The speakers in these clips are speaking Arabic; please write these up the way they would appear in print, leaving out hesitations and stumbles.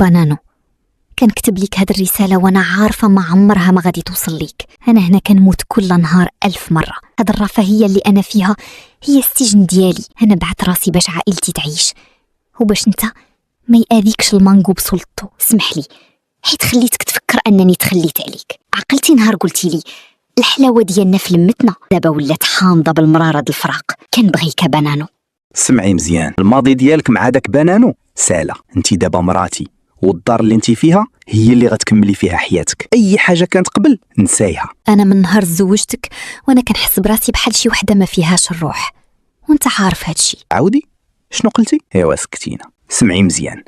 بانانو، كنكتب لك هاد الرسالة وانا عارفة ما عمرها ما غادي توصل ليك. انا هنا كنموت كل نهار 1000 مرة. هاد الرفاهية اللي انا فيها هي السجن ديالي. انا بعت راسي باش عائلتي تعيش وباش انت ما يأذيكش المانغو بسلطته. اسمح لي حيت خليتك تفكر انني تخليت عليك. عقلتي نهار قلتي لي الحلاوة ديالنا في لمتنا، دابا ولات حامضة بالمرارة د الفراق. كنبغيك بانانو. سمعي مزيان، الماضي ديالك مع داك بانانو سالة. انت دابا مراتي، والدار اللي انت فيها هي اللي غتكملي فيها حياتك. اي حاجه كانت قبل نسايها. انا من نهار زوجتك وانا كنحس براسي بحال شي وحده ما فيهاش الروح، وانت عارف هادشي. عاودي شنو قلتي؟ ايوا سكتينا. سمعي مزيان،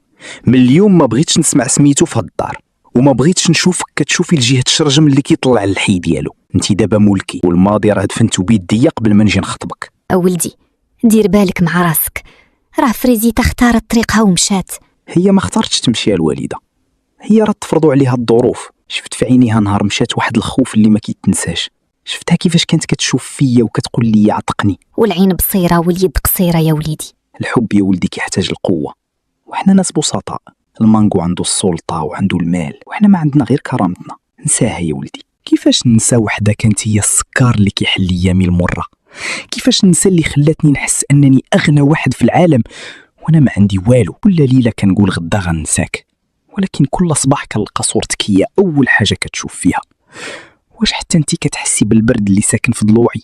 من اليوم ما بغيتش نسمع سميتو في هاد الدار، وما بغيتش نشوفك كتشوفي لجهه الشرجم اللي كيطلع للحي ديالو. انت دابا ملكي، والماضي راه دفنتو بيديا قبل ما نجي نخطبك. اولدي دير بالك مع راسك، راه فريزيتا اختارت طريقها ومشات. هي ما اختارتش تمشي الوالده، هي راه تفرضوا عليها الظروف. شفت في عينيها نهار مشات واحد الخوف اللي ما كيتنساش. شفتها كيفاش كانت كتشوف فيا وكتقول لي عتقني. والعين بصيره واليد قصيره يا وليدي. الحب يا ولدي كيحتاج القوه، وحنا ناس بسطاء. المانغو عنده السلطه وعنده المال، وحنا ما عندنا غير كرامتنا. نساها يا ولدي. كيفاش ننسى وحده كانت هي السكار اللي كيحل ايامي المره؟ كيفاش ننسى اللي خلاتني نحس انني اغنى واحد في العالم وانا ما عندي والو؟ كل ليله كنقول غدا غنساك، ولكن كل صباح كنلقى صورتك هي اول حاجه كتشوف فيها. واش حتى انت كتحسي بالبرد اللي ساكن في ضلوعي؟